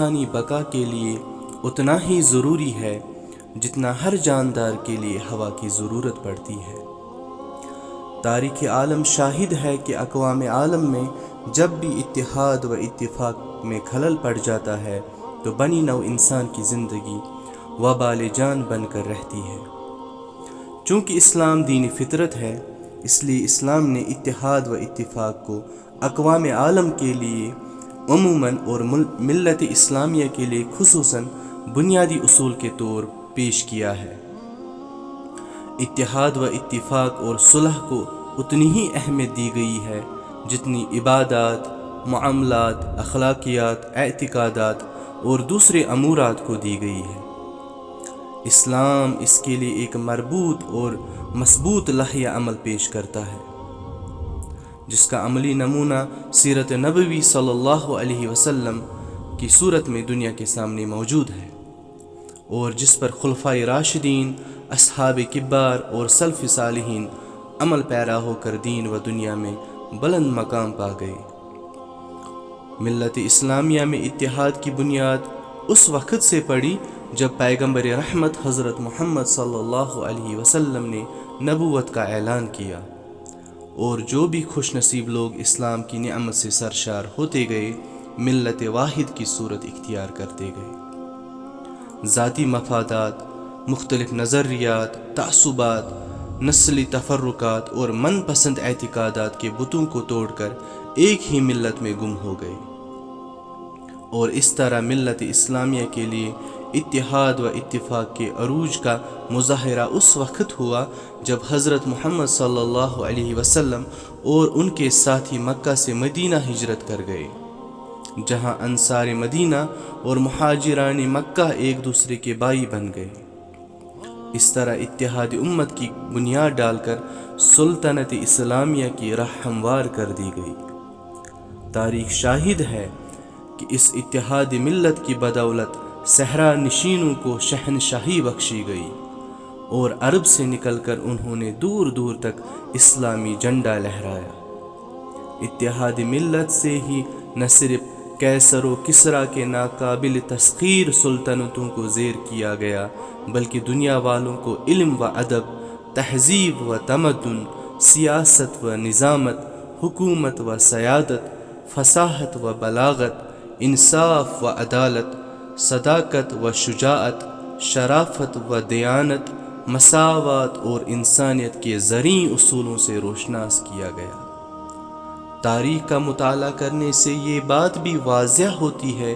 انسانی بقا کے لیے اتنا ہی ضروری ہے جتنا ہر جاندار کے لیے ہوا کی ضرورت پڑتی ہے۔ تاریخ عالم شاہد ہے کہ اقوام عالم میں جب بھی اتحاد و اتفاق میں خلل پڑ جاتا ہے تو بنی نوع انسان کی زندگی وبال جان بن کر رہتی ہے۔ چونکہ اسلام دین فطرت ہے، اس لیے اسلام نے اتحاد و اتفاق کو اقوام عالم کے لیے عموماً اور ملت اسلامیہ کے لیے خصوصاً بنیادی اصول کے طور پیش کیا ہے۔ اتحاد و اتفاق اور صلح کو اتنی ہی اہمیت دی گئی ہے جتنی عبادات، معاملات، اخلاقیات، اعتقادات اور دوسرے امورات کو دی گئی ہے۔ اسلام اس کے لیے ایک مربوط اور مثبوت لائحہ عمل پیش کرتا ہے، جس کا عملی نمونہ سیرت نبوی صلی اللہ علیہ وسلم کی صورت میں دنیا کے سامنے موجود ہے، اور جس پر خلفائے راشدین، اصحاب کبار اور سلف صالحین عمل پیرا ہو کر دین و دنیا میں بلند مقام پا گئے۔ ملت اسلامیہ میں اتحاد کی بنیاد اس وقت سے پڑی جب پیغمبر رحمت حضرت محمد صلی اللہ علیہ وسلم نے نبوت کا اعلان کیا، اور جو بھی خوش نصیب لوگ اسلام کی نعمت سے سرشار ہوتے گئے ملت واحد کی صورت اختیار کرتے گئے۔ ذاتی مفادات، مختلف نظریات، تعصبات، نسلی تفرقات اور من پسند اعتقادات کے بتوں کو توڑ کر ایک ہی ملت میں گم ہو گئے، اور اس طرح ملت اسلامیہ کے لیے اتحاد و اتفاق کے عروج کا مظاہرہ اس وقت ہوا جب حضرت محمد صلی اللہ علیہ وسلم اور ان کے ساتھی مکہ سے مدینہ ہجرت کر گئے، جہاں انصار مدینہ اور مہاجران مکہ ایک دوسرے کے بھائی بن گئے۔ اس طرح اتحاد امت کی بنیاد ڈال کر سلطنت اسلامیہ کی راہ ہموار کر دی گئی۔ تاریخ شاہد ہے کہ اس اتحاد ملت کی بدولت صحرا نشینوں کو شہنشاہی بخشی گئی، اور عرب سے نکل کر انہوں نے دور دور تک اسلامی جھنڈا لہرایا۔ اتحاد ملت سے ہی نہ صرف قیصر و کسریٰ کے ناقابل تسخیر سلطنتوں کو زیر کیا گیا، بلکہ دنیا والوں کو علم و ادب، تہذیب و تمدن، سیاست و نظامت، حکومت و سیادت، فصاحت و بلاغت، انصاف و عدالت، صداقت و شجاعت، شرافت و دیانت، مساوات اور انسانیت کے زرعی اصولوں سے روشناس کیا گیا۔ تاریخ کا مطالعہ کرنے سے یہ بات بھی واضح ہوتی ہے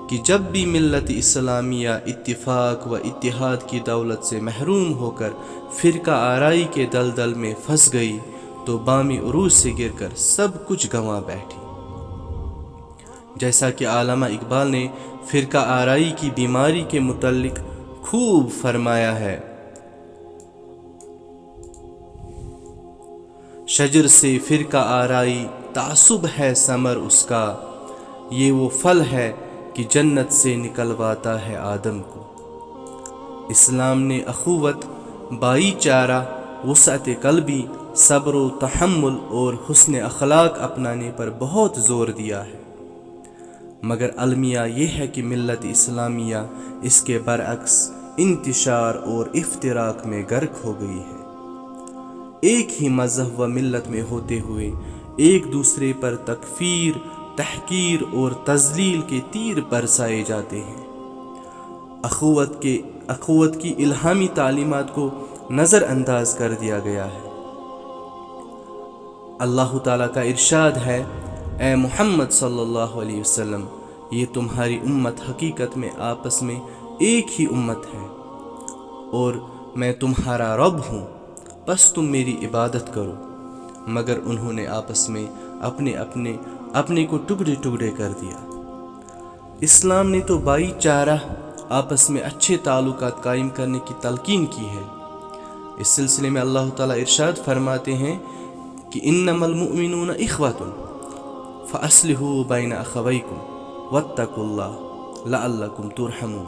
کہ جب بھی ملت اسلامیہ اتفاق و اتحاد کی دولت سے محروم ہو کر فرقہ آرائی کے دلدل میں پھنس گئی تو بامی عروج سے گر کر سب کچھ گنوا بیٹھی۔ جیسا کہ علامہ اقبال نے فرقہ آرائی کی بیماری کے متعلق خوب فرمایا ہے: شجر سے فرقہ آرائی تعصب ہے ثمر اس کا، یہ وہ پھل ہے کہ جنت سے نکلواتا ہے آدم کو۔ اسلام نے اخوت، بھائی چارہ، وسعت قلبی، صبر و تحمل اور حسن اخلاق اپنانے پر بہت زور دیا ہے، مگر المیہ یہ ہے کہ ملت اسلامیہ اس کے برعکس انتشار اور افتراق میں غرق ہو گئی ہے۔ ایک ہی مذہب و ملت میں ہوتے ہوئے ایک دوسرے پر تکفیر، تحقیر اور تذلیل کے تیر برسائے جاتے ہیں۔ اخوت کی الہامی تعلیمات کو نظر انداز کر دیا گیا ہے۔ اللہ تعالیٰ کا ارشاد ہے: اے محمد صلی اللہ علیہ وسلم، یہ تمہاری امت حقیقت میں آپس میں ایک ہی امت ہے، اور میں تمہارا رب ہوں، بس تم میری عبادت کرو۔ مگر انہوں نے آپس میں اپنے کو ٹکڑے ٹکڑے کر دیا۔ اسلام نے تو بھائی چارہ، آپس میں اچھے تعلقات قائم کرنے کی تلقین کی ہے۔ اس سلسلے میں اللہ تعالیٰ ارشاد فرماتے ہیں کہ انما المؤمنون اخوۃ فاصلحوا بین اخویکم واتقوا اللہ لعلکم ترحمون،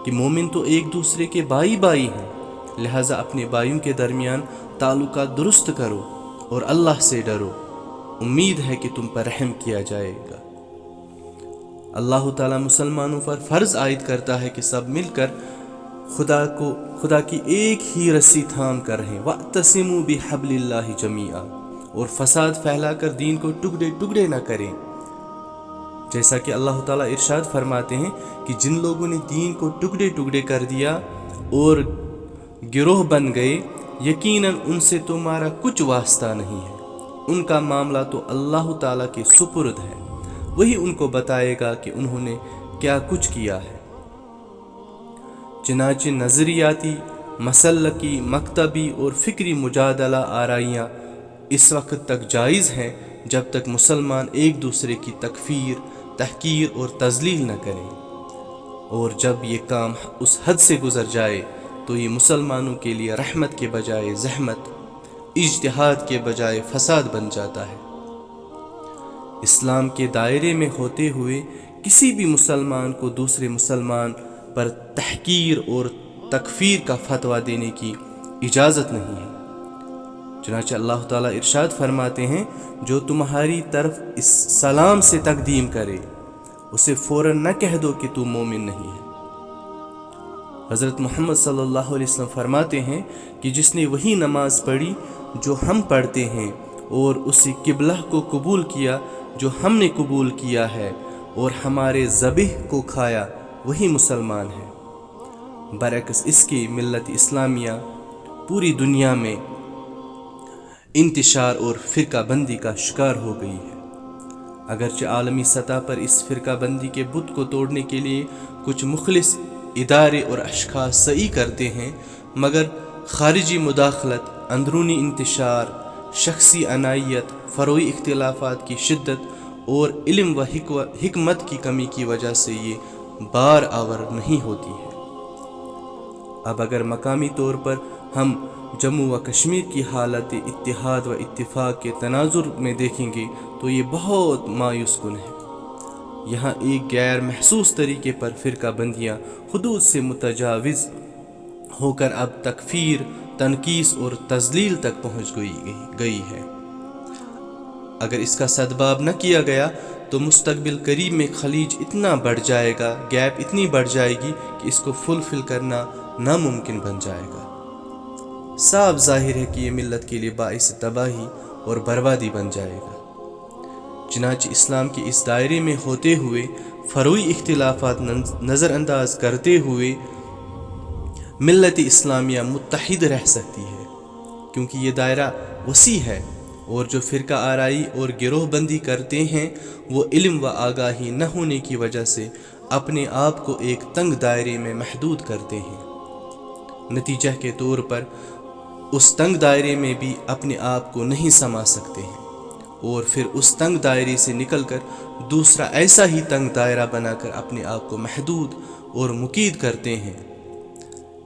کہ مومن تو ایک دوسرے کے بھائی ہیں، لہٰذا اپنے بھائیوں کے درمیان تعلقات درست کرو اور اللہ سے ڈرو، امید ہے کہ تم پر رحم کیا جائے گا۔ اللہ تعالیٰ مسلمانوں پر فرض عائد کرتا ہے کہ سب مل کر خدا کی ایک ہی رسی تھام کر رہیں، وَاعْتَصِمُوا بِحَبْلِ اللَّهِ جَمِيعًا، اور فساد پھیلا کر دین کو ٹکڑے ٹکڑے نہ کریں۔ جیسا کہ اللہ تعالیٰ ارشاد فرماتے ہیں کہ جن لوگوں نے دین کو ٹکڑے ٹکڑے کر دیا اور گروہ بن گئے، یقیناً ان سے تمہارا کچھ واسطہ نہیں ہے، ان کا معاملہ تو اللہ تعالیٰ کے سپرد ہے، وہی ان کو بتائے گا کہ انہوں نے کیا کچھ کیا ہے۔ چنانچہ نظریاتی، مسلکی، مکتبی اور فکری مجادلہ آرائیاں اس وقت تک جائز ہیں جب تک مسلمان ایک دوسرے کی تکفیر، تحقیر اور تذلیل نہ کریں، اور جب یہ کام اس حد سے گزر جائے تو یہ مسلمانوں کے لیے رحمت کے بجائے زحمت، اجتہاد کے بجائے فساد بن جاتا ہے۔ اسلام کے دائرے میں ہوتے ہوئے کسی بھی مسلمان کو دوسرے مسلمان پر تحقیر اور تکفیر کا فتویٰ دینے کی اجازت نہیں ہے۔ چنانچہ اللہ تعالیٰ ارشاد فرماتے ہیں، جو تمہاری طرف اس سلام سے تقدیم کرے اسے فوراً نہ کہہ دو کہ تو مومن نہیں ہے۔ حضرت محمد صلی اللہ علیہ وسلم فرماتے ہیں کہ جس نے وہی نماز پڑھی جو ہم پڑھتے ہیں اور اسی قبلہ کو قبول کیا جو ہم نے قبول کیا ہے اور ہمارے ذبح کو کھایا، وہی مسلمان ہے۔ برعکس اس کی ملت اسلامیہ پوری دنیا میں انتشار اور فرقہ بندی کا شکار ہو گئی ہے۔ اگرچہ عالمی سطح پر اس فرقہ بندی کے بت کو توڑنے کے لیے کچھ مخلص ادارے اور اشخاص سعی کرتے ہیں، مگر خارجی مداخلت، اندرونی انتشار، شخصی عنایت، فروعی اختلافات کی شدت اور علم و حکمت کی کمی کی وجہ سے یہ بار آور نہیں ہوتی ہے۔ اب اگر مقامی طور پر ہم جموں و کشمیر کی حالت اتحاد و اتفاق کے تناظر میں دیکھیں گے تو یہ بہت مایوس کن ہے۔ یہاں ایک غیر محسوس طریقے پر فرقہ بندیاں حدود سے متجاوز ہو کر اب تکفیر، تنقیص اور تذلیل تک پہنچ گئی ہے۔ اگر اس کا سدباب نہ کیا گیا تو مستقبل قریب میں خلیج اتنا بڑھ جائے گا، گیپ اتنی بڑھ جائے گی کہ اس کو فلفل کرنا ناممکن بن جائے گا۔ صاف ظاہر ہے کہ یہ ملت کے لیے باعث تباہی اور بربادی بن جائے گا۔ چنانچہ اسلام کے اس دائرے میں ہوتے ہوئے فروعی اختلافات نظر انداز کرتے ہوئے ملت اسلامیہ متحد رہ سکتی ہے، کیونکہ یہ دائرہ وسیع ہے، اور جو فرقہ آرائی اور گروہ بندی کرتے ہیں وہ علم و آگاہی نہ ہونے کی وجہ سے اپنے آپ کو ایک تنگ دائرے میں محدود کرتے ہیں۔ نتیجہ کے طور پر اس تنگ دائرے میں بھی اپنے آپ کو نہیں سما سکتے ہیں، اور پھر اس تنگ دائرے سے نکل کر دوسرا ایسا ہی تنگ دائرہ بنا کر اپنے آپ کو محدود اور مقید کرتے ہیں۔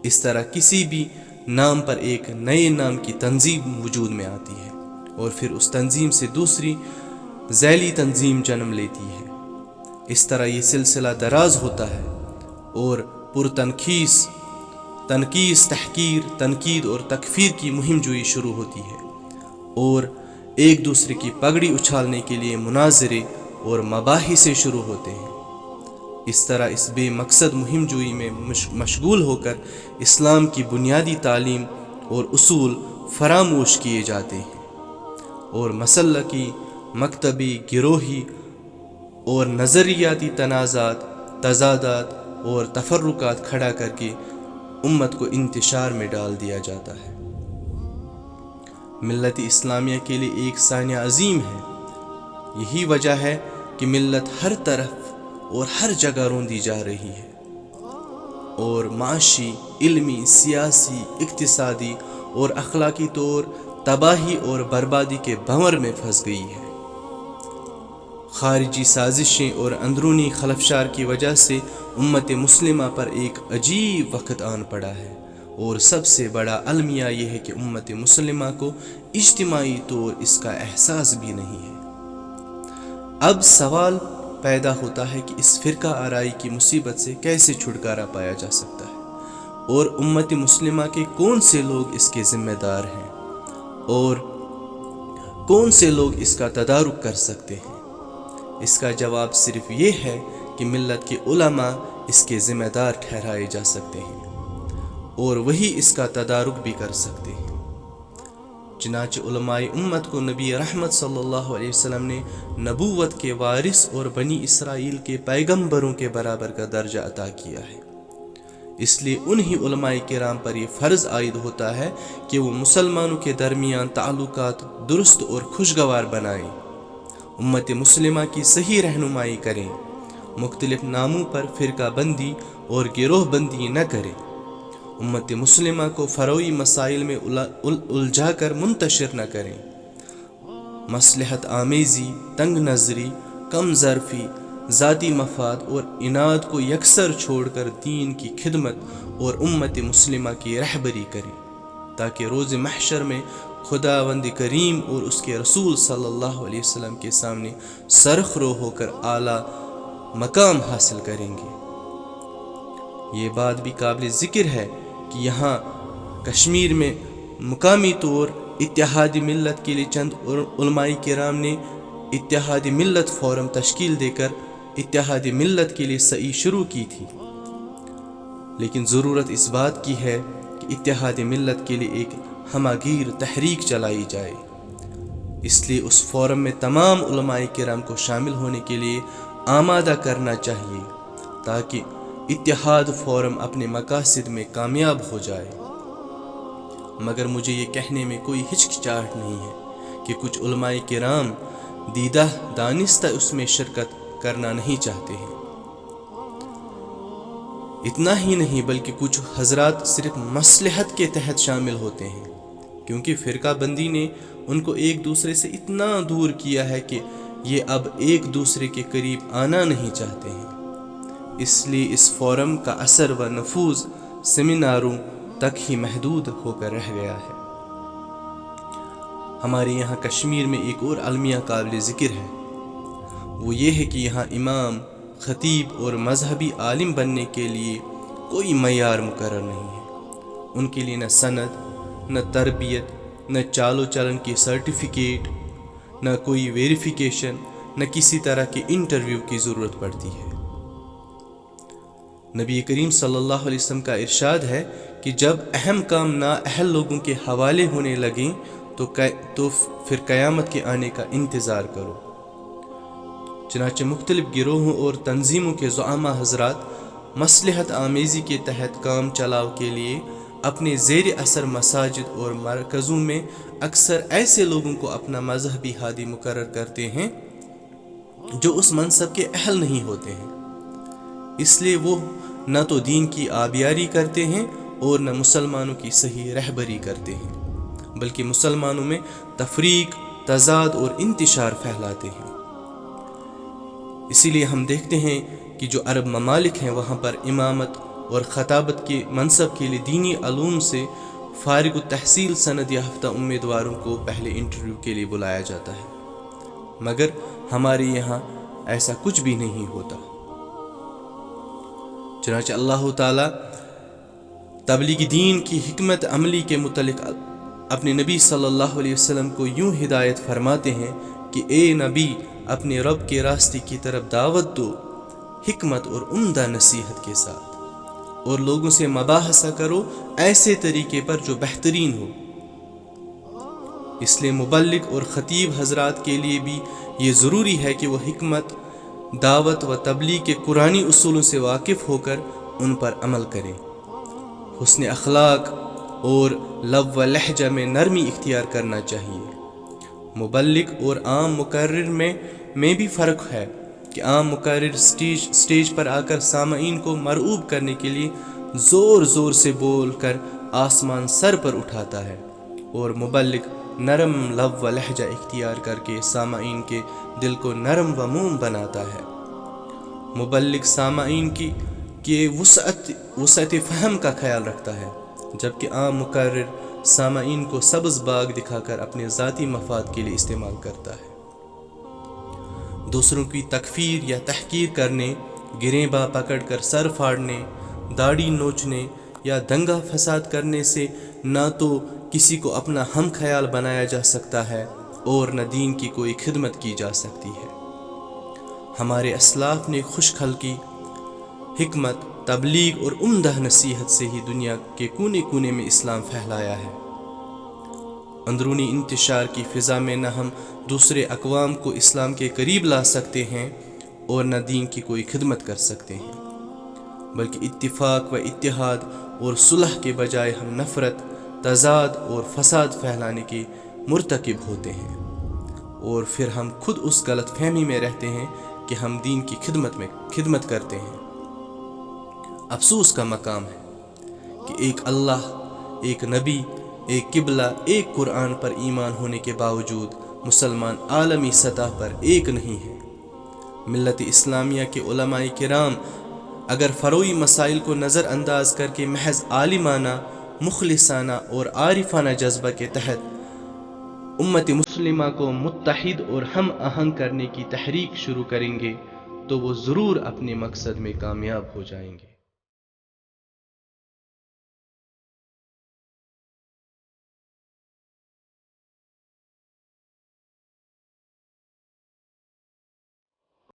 اس طرح کسی بھی نام پر ایک نئے نام کی تنظیم وجود میں آتی ہے، اور پھر اس تنظیم سے دوسری ذیلی تنظیم جنم لیتی ہے۔ اس طرح یہ سلسلہ دراز ہوتا ہے اور تنقیص، تحقیر، تنقید اور تکفیر کی مہم جوئی شروع ہوتی ہے، اور ایک دوسرے کی پگڑی اچھالنے کے لیے مناظرے اور مباحث شروع ہوتے ہیں۔ اس طرح اس بے مقصد مہم جوئی میں مشغول ہو کر اسلام کی بنیادی تعلیم اور اصول فراموش کیے جاتے ہیں، اور مسلکی، مکتبی، گروہی اور نظریاتی تنازعات، تضادات اور تفرقات کھڑا کر کے امت کو انتشار میں ڈال دیا جاتا ہے۔ ملت اسلامیہ کے لیے ایک سانیہ عظیم ہے۔ یہی وجہ ہے کہ ملت ہر طرف اور ہر جگہ روندی جا رہی ہے، اور معاشی، علمی، سیاسی، اقتصادی اور اخلاقی طور تباہی اور بربادی کے بھنور میں پھنس گئی ہے۔ خارجی سازشیں اور اندرونی خلفشار کی وجہ سے امت مسلمہ پر ایک عجیب وقت آن پڑا ہے، اور سب سے بڑا المیہ یہ ہے کہ امت مسلمہ کو اجتماعی طور اس کا احساس بھی نہیں ہے۔ اب سوال پیدا ہوتا ہے کہ اس فرقہ آرائی کی مصیبت سے کیسے چھٹکارا پایا جا سکتا ہے، اور امت مسلمہ کے کون سے لوگ اس کے ذمہ دار ہیں، اور کون سے لوگ اس کا تدارک کر سکتے ہیں۔ اس کا جواب صرف یہ ہے کہ ملت کے علماء اس کے ذمہ دار ٹھہرائے جا سکتے ہیں اور وہی اس کا تدارک بھی کر سکتے ہیں۔ چنانچہ علماء امت کو نبی رحمت صلی اللہ علیہ وسلم نے نبوت کے وارث اور بنی اسرائیل کے پیغمبروں کے برابر کا درجہ عطا کیا ہے۔ اس لیے انہی علماء کرام پر یہ فرض عائد ہوتا ہے کہ وہ مسلمانوں کے درمیان تعلقات درست اور خوشگوار بنائیں، امت مسلمہ کی صحیح رہنمائی کریں، مختلف ناموں پر فرقہ بندی اور گروہ بندی نہ کریں، امت مسلمہ کو فروعی مسائل میں الجھا کر منتشر نہ کریں، مصلحت آمیزی، تنگ نظری، کم ظرفی، ذاتی مفاد اور اناد کو یکسر چھوڑ کر دین کی خدمت اور امت مسلمہ کی رہبری کریں، تاکہ روز محشر میں خداوند کریم اور اس کے رسول صلی اللہ علیہ وسلم کے سامنے سرخرو ہو کر اعلیٰ مقام حاصل کریں گے۔ یہ بات بھی قابل ذکر ہے کہ یہاں کشمیر میں مقامی طور اتحاد ملت کے لیے چند علماء کرام نے اتحاد ملت فورم تشکیل دے کر اتحاد ملت کے لیے سعی شروع کی تھی، لیکن ضرورت اس بات کی ہے کہ اتحاد ملت کے لیے ایک ہمہ گیر تحریک چلائی جائے۔ اس لیے اس فورم میں تمام علماء کرام کو شامل ہونے کے لیے آمادہ کرنا چاہیے، تاکہ اتحاد فورم اپنے مقاصد میں کامیاب ہو جائے۔ مگر مجھے یہ کہنے میں کوئی ہچکچاہٹ نہیں ہے کہ کچھ علماء کرام دیدہ دانستہ اس میں شرکت کرنا نہیں چاہتے ہیں۔ اتنا ہی نہیں بلکہ کچھ حضرات صرف مصلحت کے تحت شامل ہوتے ہیں، کیونکہ فرقہ بندی نے ان کو ایک دوسرے سے اتنا دور کیا ہے کہ یہ اب ایک دوسرے کے قریب آنا نہیں چاہتے ہیں۔ اس لیے اس فورم کا اثر و نفوذ سیمیناروں تک ہی محدود ہو کر رہ گیا ہے۔ ہمارے یہاں کشمیر میں ایک اور المیہ قابل ذکر ہے، وہ یہ ہے کہ یہاں امام، خطیب اور مذہبی عالم بننے کے لیے کوئی معیار مقرر نہیں ہے۔ ان کے لیے نہ سند، نہ تربیت، نہ چال و چلن کی سرٹیفکیٹ، نہ کوئی ویریفیکیشن، نہ کسی طرح کے انٹرویو کی ضرورت پڑتی ہے۔ نبی کریم صلی اللہ علیہ وسلم کا ارشاد ہے کہ جب اہم کام نااہل لوگوں کے حوالے ہونے لگیں تو پھر قیامت کے آنے کا انتظار کرو۔ چنانچہ مختلف گروہوں اور تنظیموں کے زعماء حضرات مصلحت آمیزی کے تحت کام چلاؤ کے لیے اپنے زیر اثر مساجد اور مرکزوں میں اکثر ایسے لوگوں کو اپنا مذہبی ہادی مقرر کرتے ہیں جو اس منصب کے اہل نہیں ہوتے ہیں۔ اس لیے وہ نہ تو دین کی آبیاری کرتے ہیں اور نہ مسلمانوں کی صحیح رہبری کرتے ہیں، بلکہ مسلمانوں میں تفریق، تضاد اور انتشار پھیلاتے ہیں۔ اسی لیے ہم دیکھتے ہیں کہ جو عرب ممالک ہیں وہاں پر امامت اور خطابت کے منصب کے لیے دینی علوم سے فارغ التحصیل سند یافتہ امیدواروں کو پہلے انٹرویو کے لیے بلایا جاتا ہے، مگر ہمارے یہاں ایسا کچھ بھی نہیں ہوتا۔ چنانچہ اللہ تعالیٰ تبلیغ دین کی حکمت عملی کے متعلق اپنے نبی صلی اللہ علیہ وسلم کو یوں ہدایت فرماتے ہیں کہ اے نبی، اپنے رب کے راستے کی طرف دعوت دو حکمت اور عمدہ نصیحت کے ساتھ، اور لوگوں سے مباحثہ کرو ایسے طریقے پر جو بہترین ہو۔ اس لیے مبلغ اور خطیب حضرات کے لیے بھی یہ ضروری ہے کہ وہ حکمت، دعوت و تبلیغ کے قرآنی اصولوں سے واقف ہو کر ان پر عمل کریں، حسن اخلاق اور لب و لہجہ میں نرمی اختیار کرنا چاہیے۔ مبلغ اور عام مقرر میں بھی فرق ہے کہ عام مقرر سٹیج پر آ کر سامعین کو مرعوب کرنے کے لیے زور زور سے بول کر آسمان سر پر اٹھاتا ہے، اور مبلغ نرم لب و لہجہ اختیار کر کے سامعین کے دل کو نرم و موم بناتا ہے۔ مبلغ سامعین کی وسعت فہم کا خیال رکھتا ہے، جبکہ عام مقرر سامعین کو سبز باغ دکھا کر اپنے ذاتی مفاد کے لیے استعمال کرتا ہے۔ دوسروں کی تکفیر یا تحقیر کرنے، گریباں پکڑ کر سر پھاڑنے، داڑھی نوچنے یا دنگا فساد کرنے سے نہ تو کسی کو اپنا ہم خیال بنایا جا سکتا ہے اور نہ دین کی کوئی خدمت کی جا سکتی ہے۔ ہمارے اسلاف نے خوش خلقی، حکمت، تبلیغ اور عمدہ نصیحت سے ہی دنیا کے کونے کونے میں اسلام پھیلایا ہے۔ اندرونی انتشار کی فضا میں نہ ہم دوسرے اقوام کو اسلام کے قریب لا سکتے ہیں اور نہ دین کی کوئی خدمت کر سکتے ہیں، بلکہ اتفاق و اتحاد اور صلح کے بجائے ہم نفرت، تضاد اور فساد پھیلانے کے مرتکب ہوتے ہیں، اور پھر ہم خود اس غلط فہمی میں رہتے ہیں کہ ہم دین کی خدمت کرتے ہیں۔ افسوس کا مقام ہے کہ ایک اللہ، ایک نبی، ایک قبلہ، ایک قرآن پر ایمان ہونے کے باوجود مسلمان عالمی سطح پر ایک نہیں ہے۔ ملت اسلامیہ کے علماء کرام اگر فروعی مسائل کو نظر انداز کر کے محض عالمانہ، مخلصانہ اور عارفانہ جذبہ کے تحت امت مسلمہ کو متحد اور ہم آہنگ کرنے کی تحریک شروع کریں گے تو وہ ضرور اپنے مقصد میں کامیاب ہو جائیں گے۔